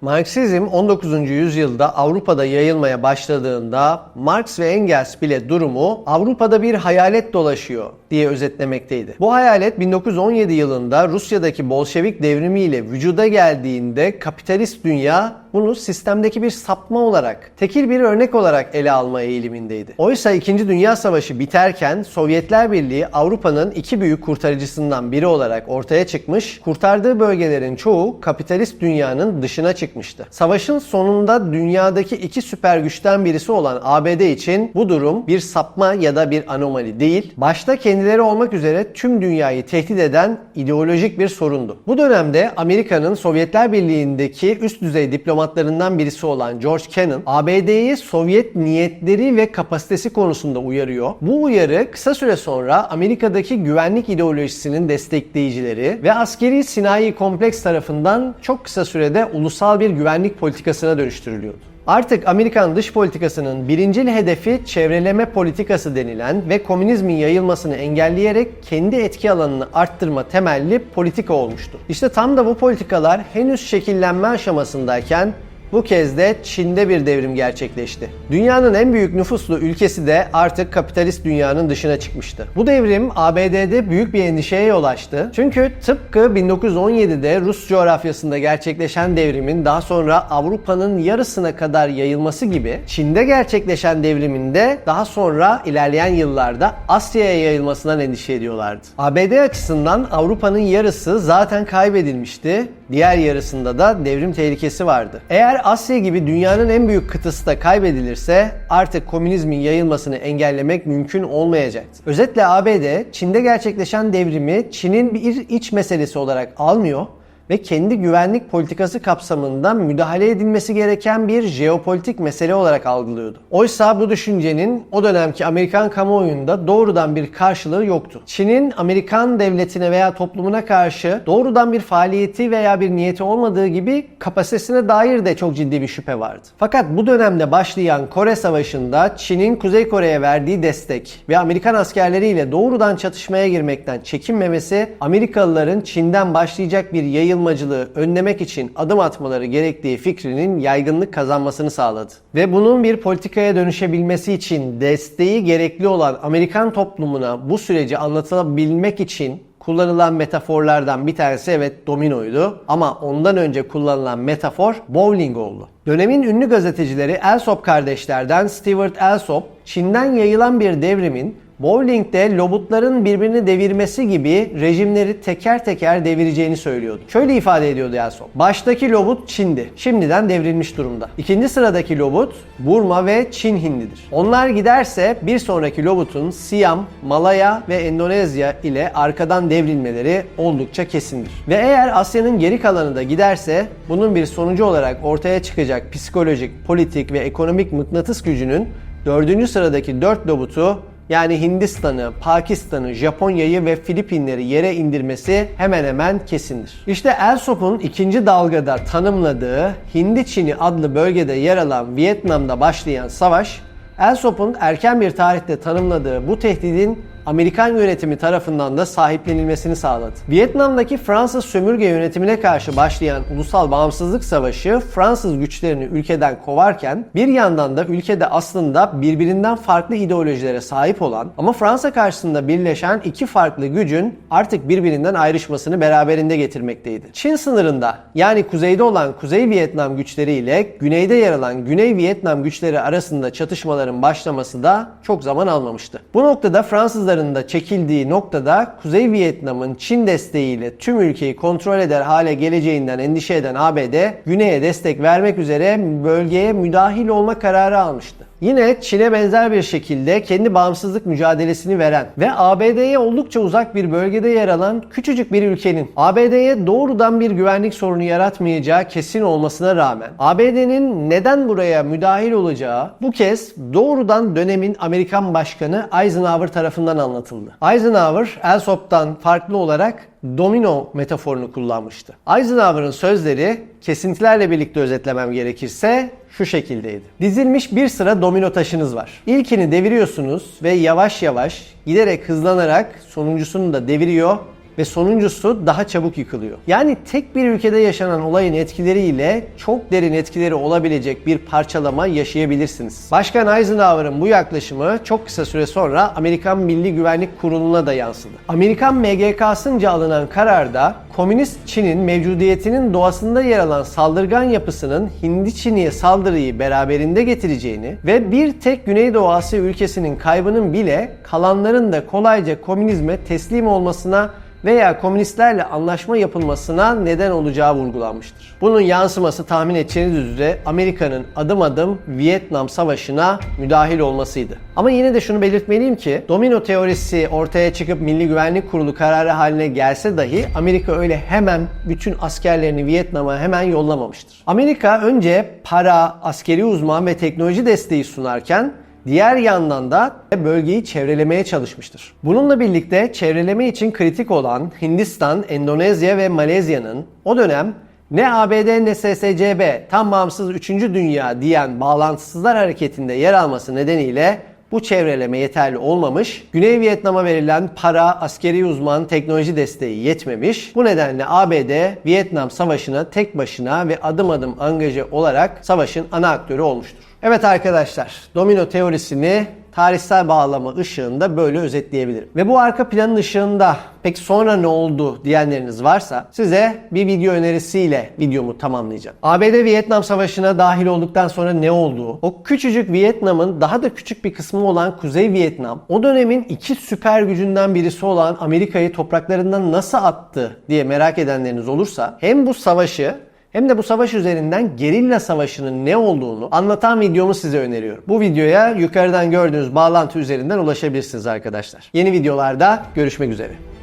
Marksizm 19. yüzyılda Avrupa'da yayılmaya başladığında Marx ve Engels bile durumu Avrupa'da bir hayalet dolaşıyor diye özetlemekteydi. Bu hayalet 1917 yılında Rusya'daki Bolşevik devrimiyle vücuda geldiğinde kapitalist dünya bunu sistemdeki bir sapma olarak, tekil bir örnek olarak ele alma eğilimindeydi. Oysa 2. Dünya Savaşı biterken Sovyetler Birliği Avrupa'nın iki büyük kurtarıcısından biri olarak ortaya çıkmış, kurtardığı bölgelerin çoğu kapitalist dünyanın dışına çıkmıştı. Savaşın sonunda dünyadaki iki süper güçten birisi olan ABD için bu durum bir sapma ya da bir anomali değil, başta kendileri olmak üzere tüm dünyayı tehdit eden ideolojik bir sorundu. Bu dönemde Amerika'nın Sovyetler Birliği'ndeki üst düzey diplomatlarından birisi olan George Kennan, ABD'yi Sovyet niyetleri ve kapasitesi konusunda uyarıyor. Bu uyarı kısa süre sonra Amerika'daki güvenlik ideolojisinin destekleyicileri ve askeri sinayi kompleks tarafından çok kısa sürede ulusal bir güvenlik politikasına dönüştürülüyordu. Artık Amerikan dış politikasının birincil hedefi çevreleme politikası denilen ve komünizmin yayılmasını engelleyerek kendi etki alanını arttırma temelli politika olmuştu. İşte tam da bu politikalar henüz şekillenme aşamasındayken bu kez de Çin'de bir devrim gerçekleşti. Dünyanın en büyük nüfuslu ülkesi de artık kapitalist dünyanın dışına çıkmıştı. Bu devrim ABD'de büyük bir endişeye yol açtı. Çünkü tıpkı 1917'de Rus coğrafyasında gerçekleşen devrimin daha sonra Avrupa'nın yarısına kadar yayılması gibi Çin'de gerçekleşen devrimin de daha sonra ilerleyen yıllarda Asya'ya yayılmasından endişe ediyorlardı. ABD açısından Avrupa'nın yarısı zaten kaybedilmişti. Diğer yarısında da devrim tehlikesi vardı. Eğer Asya gibi dünyanın en büyük kıtası da kaybedilirse artık komünizmin yayılmasını engellemek mümkün olmayacaktı. Özetle ABD, Çin'de gerçekleşen devrimi Çin'in bir iç meselesi olarak almıyor ve kendi güvenlik politikası kapsamında müdahale edilmesi gereken bir jeopolitik mesele olarak algılıyordu. Oysa bu düşüncenin o dönemki Amerikan kamuoyunda doğrudan bir karşılığı yoktu. Çin'in Amerikan devletine veya toplumuna karşı doğrudan bir faaliyeti veya bir niyeti olmadığı gibi kapasitesine dair de çok ciddi bir şüphe vardı. Fakat bu dönemde başlayan Kore Savaşı'nda Çin'in Kuzey Kore'ye verdiği destek ve Amerikan askerleriyle doğrudan çatışmaya girmekten çekinmemesi Amerikalıların Çin'den başlayacak bir yayılmacılığı önlemek için adım atmaları gerektiği fikrinin yaygınlık kazanmasını sağladı. Ve bunun bir politikaya dönüşebilmesi için desteği gerekli olan Amerikan toplumuna bu süreci anlatabilmek için kullanılan metaforlardan bir tanesi evet dominoydu ama ondan önce kullanılan metafor bowling oldu. Dönemin ünlü gazetecileri Alsop kardeşlerden Stewart Alsop, Çin'den yayılan bir devrimin bowling'de lobutların birbirini devirmesi gibi rejimleri teker teker devireceğini söylüyordu. Şöyle ifade ediyordu Alsop. Baştaki lobut Çin'di. Şimdiden devrilmiş durumda. İkinci sıradaki lobut Burma ve Çin Hindi'dir. Onlar giderse bir sonraki lobutun Siam, Malaya ve Endonezya ile arkadan devrilmeleri oldukça kesindir. Ve eğer Asya'nın geri kalanı da giderse bunun bir sonucu olarak ortaya çıkacak psikolojik, politik ve ekonomik mıknatıs gücünün 4. sıradaki 4 lobutu yani Hindistan'ı, Pakistan'ı, Japonya'yı ve Filipinleri yere indirmesi hemen hemen kesindir. İşte Alsop'un ikinci dalgada tanımladığı Hindi-Çin'i adlı bölgede yer alan Vietnam'da başlayan savaş, Alsop'un erken bir tarihte tanımladığı bu tehdidin Amerikan yönetimi tarafından da sahiplenilmesini sağladı. Vietnam'daki Fransız sömürge yönetimine karşı başlayan Ulusal Bağımsızlık Savaşı Fransız güçlerini ülkeden kovarken bir yandan da ülkede aslında birbirinden farklı ideolojilere sahip olan ama Fransa karşısında birleşen iki farklı gücün artık birbirinden ayrışmasını beraberinde getirmekteydi. Çin sınırında yani kuzeyde olan Kuzey Vietnam güçleri ile güneyde yer alan Güney Vietnam güçleri arasında çatışmaların başlaması da çok zaman almamıştı. Bu noktada Fransızların da çekildiği noktada Kuzey Vietnam'ın Çin desteğiyle tüm ülkeyi kontrol eder hale geleceğinden endişe eden ABD, Güney'e destek vermek üzere bölgeye müdahil olma kararı almıştı. Yine Çin'e benzer bir şekilde kendi bağımsızlık mücadelesini veren ve ABD'ye oldukça uzak bir bölgede yer alan küçücük bir ülkenin ABD'ye doğrudan bir güvenlik sorunu yaratmayacağı kesin olmasına rağmen ABD'nin neden buraya müdahil olacağı bu kez doğrudan dönemin Amerikan Başkanı Eisenhower tarafından anlatıldı. Eisenhower, Alsop'tan farklı olarak domino metaforunu kullanmıştı. Eisenhower'ın sözleri kesintilerle birlikte özetlemem gerekirse şu şekildeydi. Dizilmiş bir sıra domino taşınız var. İlkini deviriyorsunuz ve yavaş yavaş giderek hızlanarak sonuncusunu da deviriyor ve sonuncusu daha çabuk yıkılıyor. Yani tek bir ülkede yaşanan olayın etkileriyle çok derin etkileri olabilecek bir parçalama yaşayabilirsiniz. Başkan Eisenhower'ın bu yaklaşımı çok kısa süre sonra Amerikan Milli Güvenlik Kurulu'na da yansıdı. Amerikan MGK'sınca alınan kararda Komünist Çin'in mevcudiyetinin doğasında yer alan saldırgan yapısının Hindi Çin'e saldırıyı beraberinde getireceğini ve bir tek Güneydoğu Asya ülkesinin kaybının bile kalanların da kolayca komünizme teslim olmasına veya komünistlerle anlaşma yapılmasına neden olacağı vurgulanmıştır. Bunun yansıması tahmin edeceğiniz üzere Amerika'nın adım adım Vietnam Savaşı'na müdahil olmasıydı. Ama yine de şunu belirtmeliyim ki domino teorisi ortaya çıkıp Milli Güvenlik Kurulu kararı haline gelse dahi Amerika öyle hemen bütün askerlerini Vietnam'a hemen yollamamıştır. Amerika önce para, askeri uzman ve teknoloji desteği sunarken diğer yandan da bölgeyi çevrelemeye çalışmıştır. Bununla birlikte çevreleme için kritik olan Hindistan, Endonezya ve Malezya'nın o dönem ne ABD ne SSCB tam bağımsız 3. Dünya diyen bağlantısızlar hareketinde yer alması nedeniyle bu çevreleme yeterli olmamış, Güney Vietnam'a verilen para, askeri uzman, teknoloji desteği yetmemiş. Bu nedenle ABD, Vietnam Savaşı'na tek başına ve adım adım angaje olarak savaşın ana aktörü olmuştur. Evet arkadaşlar, domino teorisini tarihsel bağlama ışığında böyle özetleyebilirim. Ve bu arka planın ışığında peki sonra ne oldu diyenleriniz varsa size bir video önerisiyle videomu tamamlayacağım. ABD-Vietnam Savaşı'na dahil olduktan sonra ne olduğu, o küçücük Vietnam'ın daha da küçük bir kısmı olan Kuzey Vietnam, o dönemin iki süper gücünden birisi olan Amerika'yı topraklarından nasıl attı diye merak edenleriniz olursa hem bu savaşı hem de bu savaş üzerinden gerilla savaşının ne olduğunu anlatan videomu size öneriyorum. Bu videoya yukarıdan gördüğünüz bağlantı üzerinden ulaşabilirsiniz arkadaşlar. Yeni videolarda görüşmek üzere.